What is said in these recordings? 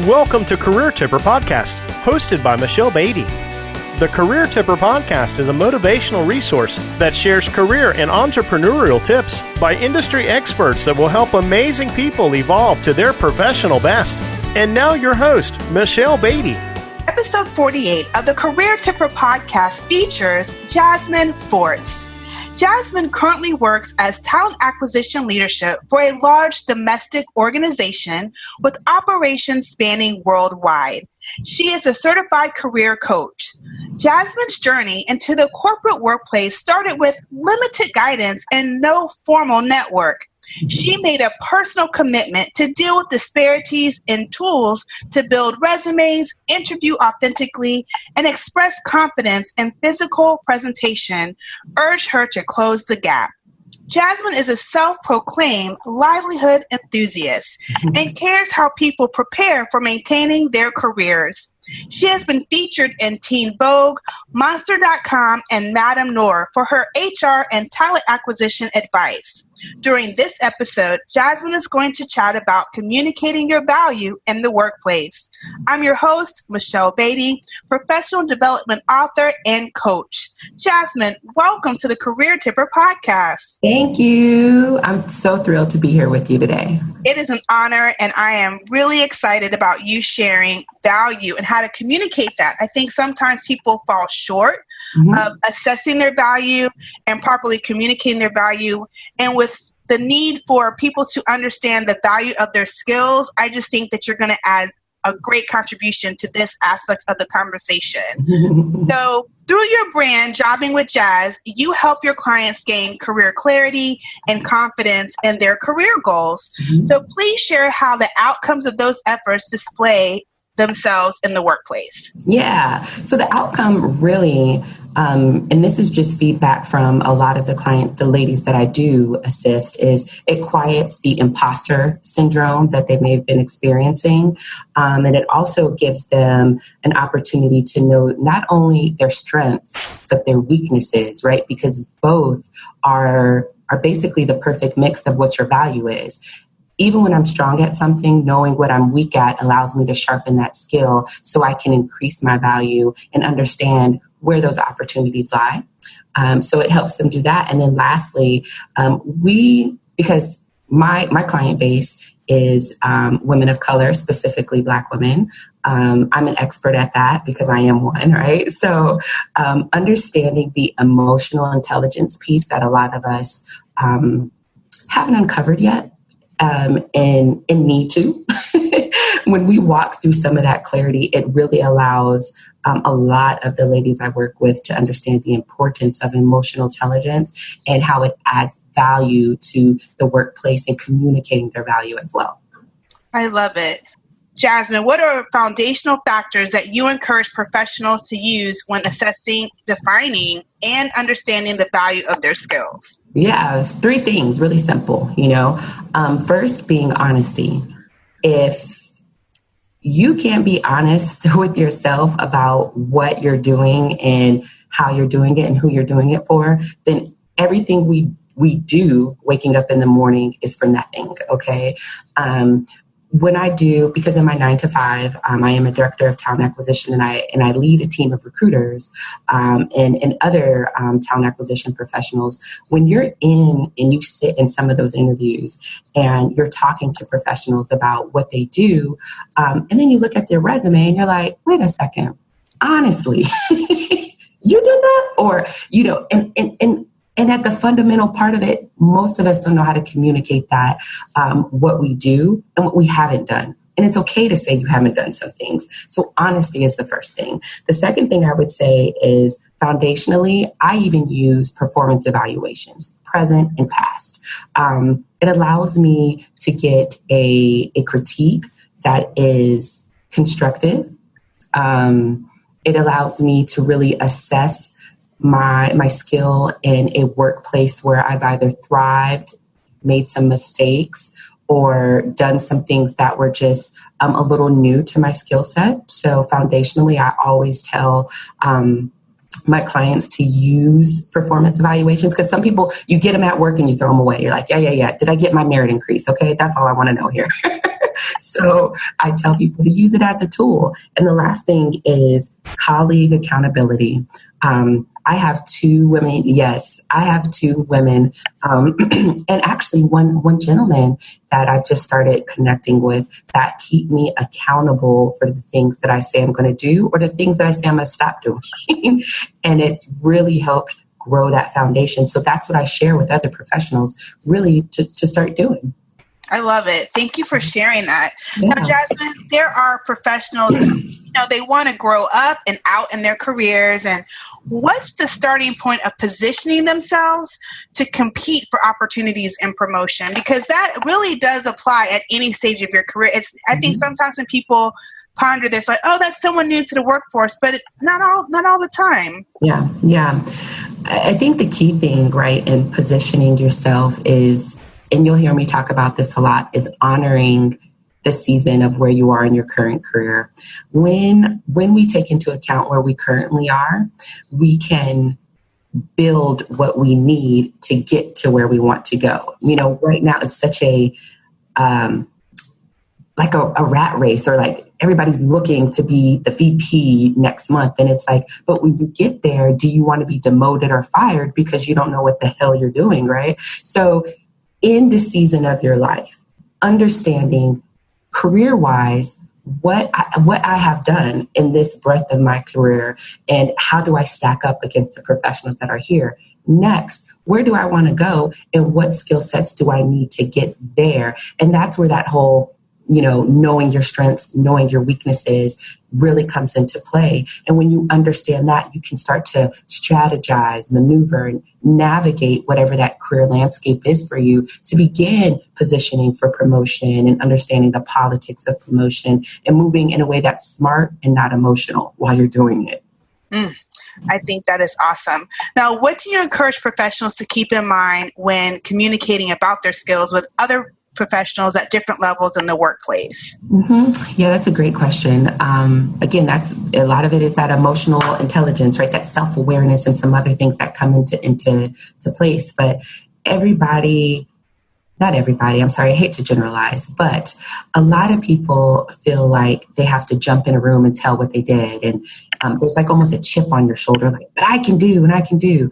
Welcome to Career Tipper Podcast, hosted by Michelle Beatty. The Career Tipper Podcast is a motivational resource that shares career and entrepreneurial tips by industry experts that will help amazing people evolve to their professional best. And now your host, Michelle Beatty. Episode 48 of the Career Tipper Podcast features Jasmin Forts. Jasmin currently works as talent acquisition leadership for a large domestic organization with operations spanning worldwide. She is a certified career coach. Jasmin's journey into the corporate workplace started with limited guidance and no formal network. She made a personal commitment to deal with disparities in tools to build resumes, interview authentically, and express confidence in physical presentation, urged her to close the gap. Jasmin is a self-proclaimed livelihood enthusiast and cares how people prepare for maintaining their careers. She has been featured in Teen Vogue, Monster.com, and Madame Noire for her HR and talent acquisition advice. During this episode, Jasmin is going to chat about communicating your value in the workplace. I'm your host, Michelle Beatty, professional development author and coach. Jasmin, welcome to the Career Tipper Podcast. Thank you. I'm so thrilled to be here with you today. It is an honor, and I am really excited about you sharing value and how to communicate that. I think sometimes people fall short of assessing their value and properly communicating their value. And with the need for people to understand the value of their skills, I just think that you're going to add a great contribution to this aspect of the conversation. So through your brand, Jobbing with Jazz, you help your clients gain career clarity and confidence in their career goals. So please share how the outcomes of those efforts display themselves in the workplace. Yeah. So the outcome really, and this is just feedback from a lot of the ladies that I do assist, is it quiets the imposter syndrome that they may have been experiencing. And it also gives them an opportunity to know not only their strengths, but their weaknesses, right? Because both are basically the perfect mix of what your value is. Even when I'm strong at something, knowing what I'm weak at allows me to sharpen that skill so I can increase my value and understand where those opportunities lie. So it helps them do that. And then lastly, because my client base is women of color, specifically Black women. I'm an expert at that because I am one, right? So understanding the emotional intelligence piece that a lot of us haven't uncovered yet. And need to. When we walk through some of that clarity, it really allows a lot of the ladies I work with to understand the importance of emotional intelligence and how it adds value to the workplace and communicating their value as well. I love it. Jasmin, what are foundational factors that you encourage professionals to use when assessing, defining, and understanding the value of their skills? Yeah, 3 things, really simple, First, being honesty. If you can't be honest with yourself about what you're doing and how you're doing it and who you're doing it for, then everything we do waking up in the morning is for nothing, okay? When I do, because in my 9-to-5, I am a director of talent acquisition and I lead a team of recruiters and other talent acquisition professionals. When you're in and you sit in some of those interviews and you're talking to professionals about what they do, and then you look at their resume and you're like, wait a second, honestly, you did that? Or, and at the fundamental part of it, most of us don't know how to communicate that, what we do and what we haven't done. And it's okay to say you haven't done some things. So honesty is the first thing. The second thing I would say is foundationally, I even use performance evaluations, present and past. It allows me to get a critique that is constructive. It allows me to really assess my skill in a workplace where I've either thrived, made some mistakes, or done some things that were just a little new to my skill set. So foundationally, I always tell my clients to use performance evaluations, because some people, you get them at work and you throw them away. You're like, yeah. Did I get my merit increase? Okay, that's all I want to know here. So I tell people to use it as a tool. And the last thing is colleague accountability. I have two women. Yes, I have two women, and actually one gentleman that I've just started connecting with that keep me accountable for the things that I say I'm going to do or the things that I say I'm going to stop doing. And it's really helped grow that foundation. So that's what I share with other professionals, really to start doing. I love it. Thank you for sharing that. Yeah. Now, Jasmin, there are professionals that, they want to grow up and out in their careers. And what's the starting point of positioning themselves to compete for opportunities and promotion? Because that really does apply at any stage of your career. I think sometimes when people ponder this, like, oh, that's someone new to the workforce, but not all the time. Yeah. I think the key thing, right, in positioning yourself is, and you'll hear me talk about this a lot, is honoring the season of where you are in your current career. When we take into account where we currently are, we can build what we need to get to where we want to go. Right now it's such a like a rat race, or like everybody's looking to be the VP next month. And it's like, but when you get there, do you want to be demoted or fired because you don't know what the hell you're doing, right? So in the season of your life, understanding career-wise what I have done in this breadth of my career and how do I stack up against the professionals that are here. Next, where do I want to go and what skill sets do I need to get there? And that's where that whole knowing your strengths, knowing your weaknesses really comes into play. And when you understand that, you can start to strategize, maneuver, and navigate whatever that career landscape is for you to begin positioning for promotion and understanding the politics of promotion and moving in a way that's smart and not emotional while you're doing it. I think that is awesome. Now, what do you encourage professionals to keep in mind when communicating about their skills with other professionals at different levels in the workplace? Yeah, that's a great question. Again, that's a lot of it is that emotional intelligence, right? That self-awareness and some other things that come into place. But not everybody, I'm sorry, I hate to generalize, but a lot of people feel like they have to jump in a room and tell what they did. And there's like almost a chip on your shoulder, like, but I can do, and I can do.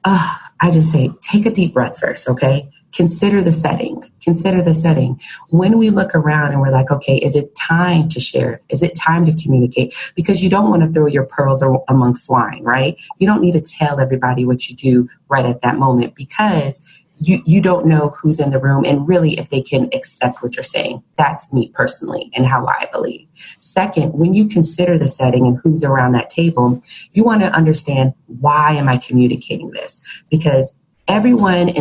I just say, take a deep breath first, okay? Consider the setting. When we look around and we're like, okay, is it time to share? Is it time to communicate? Because you don't want to throw your pearls among swine, right? You don't need to tell everybody what you do right at that moment because you don't know who's in the room and really if they can accept what you're saying. That's me personally and how I believe. Second, when you consider the setting and who's around that table, you want to understand, why am I communicating this? Because everyone,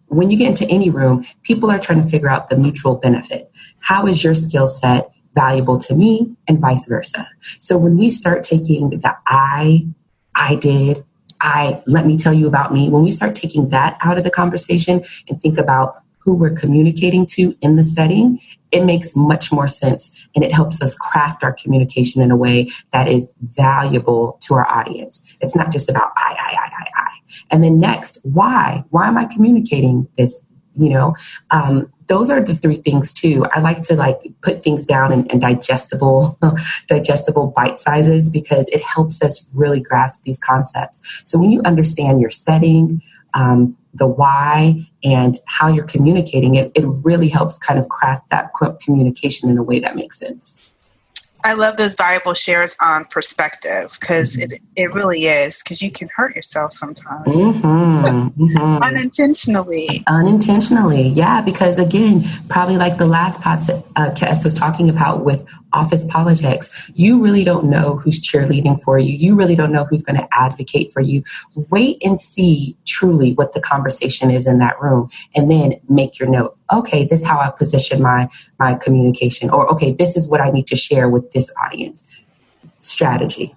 when you get into any room, people are trying to figure out the mutual benefit. How is your skill set valuable to me and vice versa? So when we start taking the I did, let me tell you about me. When we start taking that out of the conversation and think about who we're communicating to in the setting, it makes much more sense and it helps us craft our communication in a way that is valuable to our audience. It's not just about I. And then next, why? Why am I communicating this? Those are the three things too. I like to put things down in digestible bite sizes because it helps us really grasp these concepts. So when you understand your setting, the why, and how you're communicating it, it really helps kind of craft that communication in a way that makes sense. I love those valuable shares on perspective because it really is, because you can hurt yourself sometimes. Unintentionally. Yeah, because again, probably like the last podcast was talking about with office politics, you really don't know who's cheerleading for you. You really don't know who's going to advocate for you. Wait and see truly what the conversation is in that room and then make your note. Okay, this is how I position my communication, or okay, this is what I need to share with this audience. Strategy.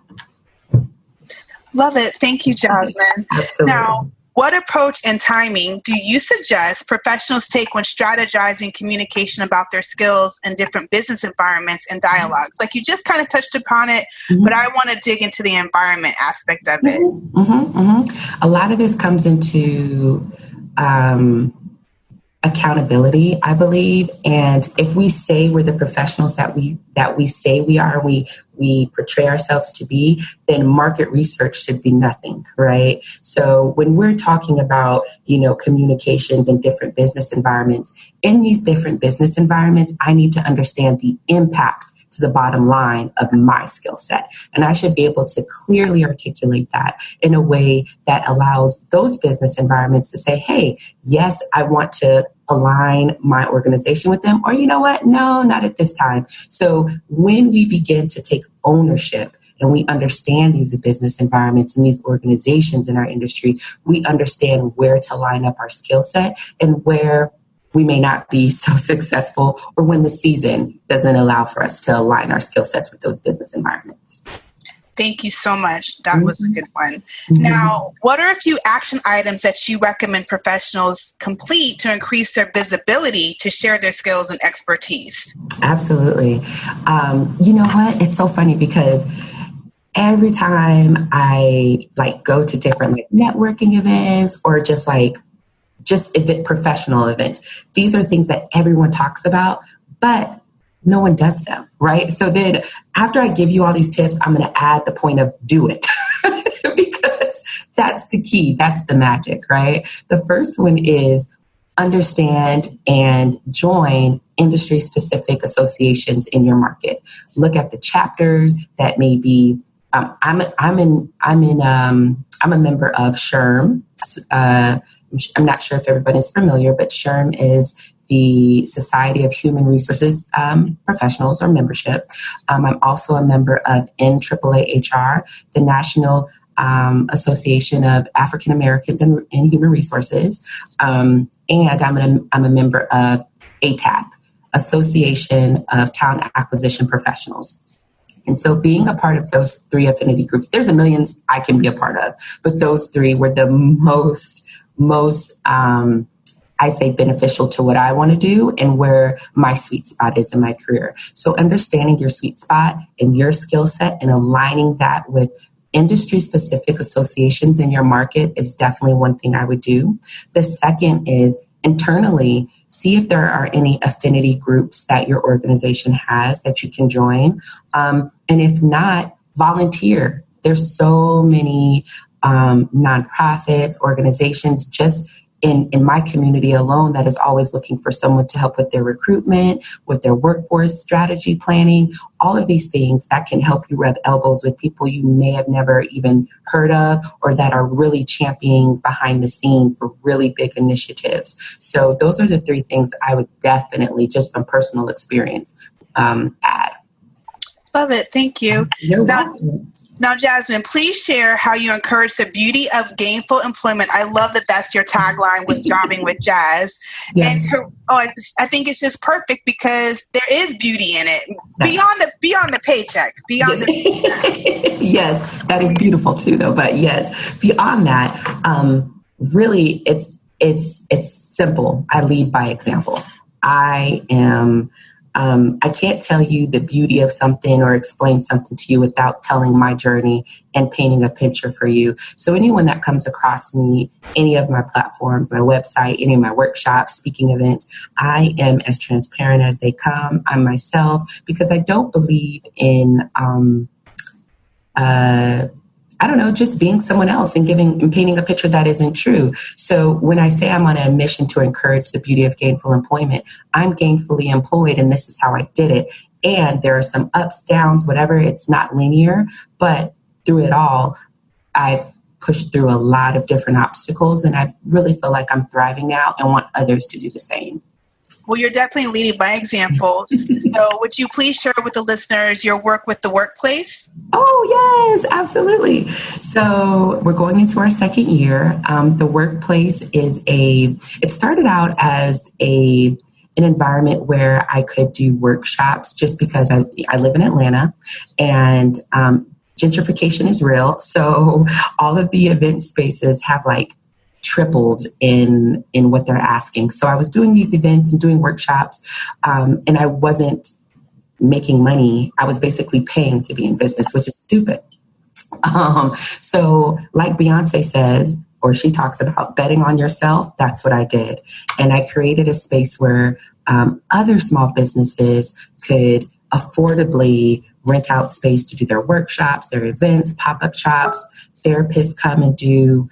Love it. Thank you, Jasmin. Absolutely. Now, what approach and timing do you suggest professionals take when strategizing communication about their skills in different business environments and dialogues? Like you just kind of touched upon it, but I want to dig into the environment aspect of it. A lot of this comes into accountability, I believe. And if we say we're the professionals that we say we are, we portray ourselves to be, then market research should be nothing, right? So when we're talking about, communications in different business environments, in these different business environments, I need to understand the impact to the bottom line of my skill set. And I should be able to clearly articulate that in a way that allows those business environments to say, hey, yes, I want to align my organization with them, or you know what? No, not at this time. So when we begin to take ownership and we understand these business environments and these organizations in our industry, we understand where to line up our skill set and where we may not be so successful, or when the season doesn't allow for us to align our skill sets with those business environments. Thank you so much. That was a good one. Mm-hmm. Now, what are a few action items that you recommend professionals complete to increase their visibility to share their skills and expertise? Absolutely. You know what? It's so funny because every time I go to different networking events or just professional events, these are things that everyone talks about, but no one does them, right? So then after I give you all these tips, I'm going to add the point of do it because that's the key. That's the magic, right? The first one is understand and join industry-specific associations in your market. Look at the chapters that may be. I'm a member of SHRM. I'm not sure if everybody's familiar, but SHRM is the Society of Human Resources Professionals or membership. I'm also a member of NAAAHR, the National Association of African Americans in Human Resources. And I'm a member of ATAP, Association of Talent Acquisition Professionals. And so being a part of those three affinity groups, there's a million I can be a part of, but those three were the most I say beneficial to what I want to do and where my sweet spot is in my career. So understanding your sweet spot and your skill set and aligning that with industry-specific associations in your market is definitely one thing I would do. The second is internally, see if there are any affinity groups that your organization has that you can join. And if not, volunteer. There's so many nonprofits, organizations just in my community alone that is always looking for someone to help with their recruitment, with their workforce strategy planning, all of these things that can help you rub elbows with people you may have never even heard of or that are really championing behind the scene for really big initiatives. So those are the three things I would definitely, just from personal experience, add. Love it. Thank you. Now, Jasmin, please share how you encourage the beauty of gainful employment. I love that that's your tagline with Jobbing with Jazz. Yes. And I think it's just perfect because there is beauty in it beyond the paycheck, beyond the paycheck. Yes, that is beautiful too, though. But yes, beyond that, really, it's simple. I lead by example. I can't tell you the beauty of something or explain something to you without telling my journey and painting a picture for you. So anyone that comes across me, any of my platforms, my website, any of my workshops, speaking events, I am as transparent as they come. I'm myself because I don't believe in, just being someone else and painting a picture that isn't true. So when I say I'm on a mission to encourage the beauty of gainful employment, I'm gainfully employed and this is how I did it. And there are some ups, downs, whatever. It's not linear, but through it all, I've pushed through a lot of different obstacles and I really feel like I'm thriving now and want others to do the same. Well, you're definitely leading by example. So would you please share with the listeners your work with the workplace? Oh, yes, absolutely. So we're going into our second year. The workplace it started out as an environment where I could do workshops just because I live in Atlanta and gentrification is real. So all of the event spaces have tripled in what they're asking. So I was doing these events and doing workshops, and I wasn't making money. I was basically paying to be in business, which is stupid. So like Beyonce says, or she talks about betting on yourself. That's what I did. And I created a space where other small businesses could affordably rent out space to do their workshops, their events, pop-up shops. Therapists come and do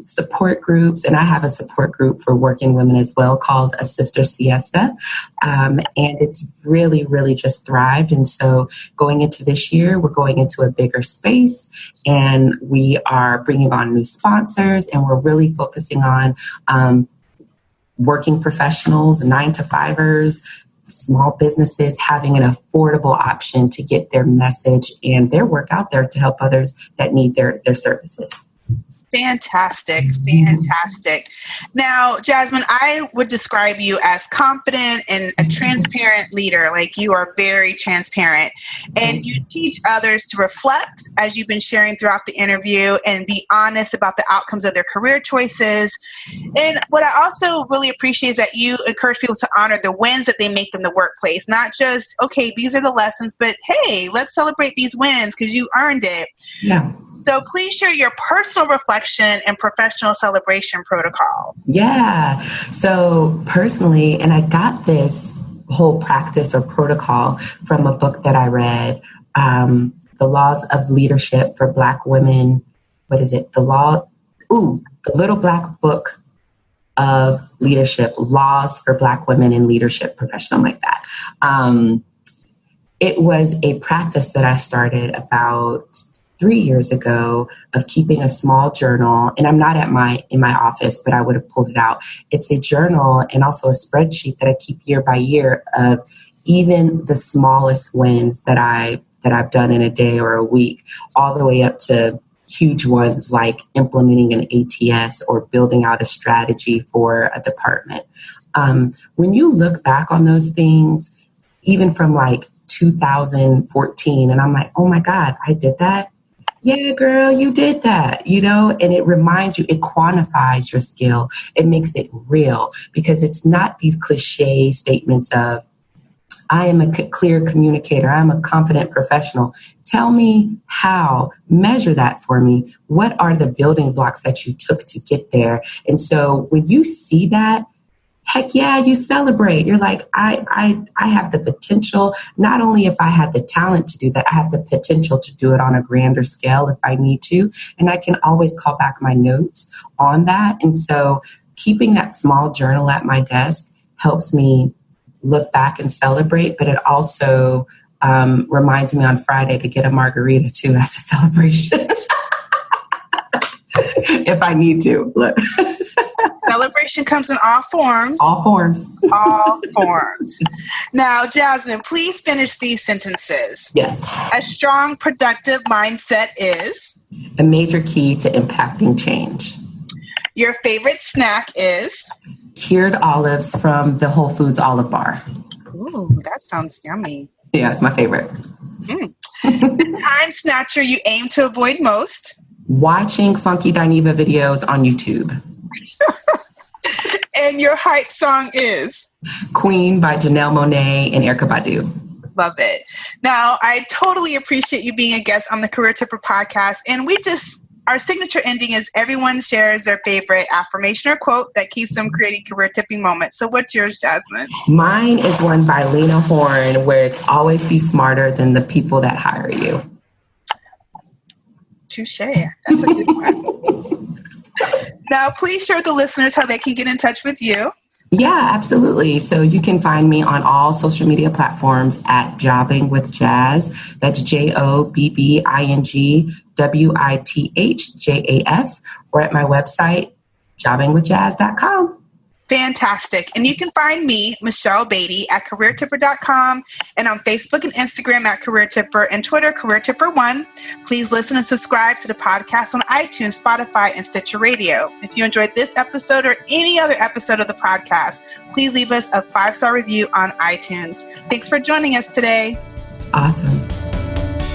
support groups. And I have a support group for working women as well called A Sister Siesta. And it's really, really just thrived. And so going into this year, we're going into a bigger space and we are bringing on new sponsors, and we're really focusing on working professionals, 9-to-5ers, small businesses having an affordable option to get their message and their work out there to help others that need their services. Fantastic. Fantastic. Now, Jasmin, I would describe you as confident and a transparent leader. Like, you are very transparent, and you teach others to reflect, as you've been sharing throughout the interview, and be honest about the outcomes of their career choices. And what I also really appreciate is that you encourage people to honor the wins that they make in the workplace, not just, okay, these are the lessons, but hey, let's celebrate these wins because you earned it. Yeah. So please share your personal reflection and professional celebration protocol. Yeah. So personally, and I got this whole practice or protocol from a book that I read, The Laws of Leadership for Black Women. What is it? The Little Black Book of Leadership, Laws for Black Women in Leadership Profession, something like that. It was a practice that I started about 3 years ago of keeping a small journal, and I'm not in my office, but I would have pulled it out. It's a journal and also a spreadsheet that I keep year by year of even the smallest wins that I've done in a day or a week, all the way up to huge ones like implementing an ATS or building out a strategy for a department. When you look back on those things, even from like 2014, and I'm like, oh my God, I did that. Yeah, girl, you did that, and it reminds you, it quantifies your skill. It makes it real, because it's not these cliche statements of, I am a clear communicator. I'm a confident professional. Tell me how. Measure that for me. What are the building blocks that you took to get there? And so when you see that, heck yeah, you celebrate. You're like, I have the potential. Not only if I had the talent to do that, I have the potential to do it on a grander scale if I need to. And I can always call back my notes on that. And so keeping that small journal at my desk helps me look back and celebrate, but it also reminds me on Friday to get a margarita too as a celebration. If I need to. Look. Celebration comes in all forms. All forms. All forms. Now, Jasmin, please finish these sentences. Yes. A strong, productive mindset is a major key to impacting change. Your favorite snack is cured olives from the Whole Foods Olive Bar. Ooh, that sounds yummy. Yeah, it's my favorite. The time snatcher you aim to avoid most. Watching Funky Dineva videos on YouTube. And your hype song is Queen by Janelle Monáe and Erykah Badu. Love it. Now, I totally appreciate you being a guest on the Career Tipper podcast. And our signature ending is everyone shares their favorite affirmation or quote that keeps them creating career tipping moments. So what's yours, Jasmin? Mine is one by Lena Horne, where it's always be smarter than the people that hire you. Touche. That's a good one. Now, please share with the listeners how they can get in touch with you. Yeah, absolutely. So you can find me on all social media platforms at Jobbing with Jazz. That's JOBBINGWITHJAS, or at my website, jobbingwithjazz.com. Fantastic. And you can find me, Michelle Beatty, at CareerTipper.com, and on Facebook and Instagram at Career Tipper, and Twitter, Career Tipper1. Please listen and subscribe to the podcast on iTunes, Spotify, and Stitcher Radio. If you enjoyed this episode or any other episode of the podcast, please leave us a 5-star review on iTunes. Thanks for joining us today. Awesome.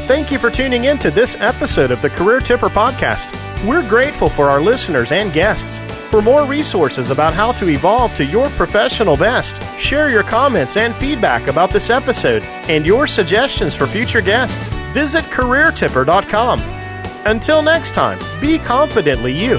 Thank you for tuning in to this episode of the Career Tipper podcast. We're grateful for our listeners and guests. For more resources about how to evolve to your professional best, share your comments and feedback about this episode and your suggestions for future guests, visit CareerTipper.com. Until next time, be confidently you.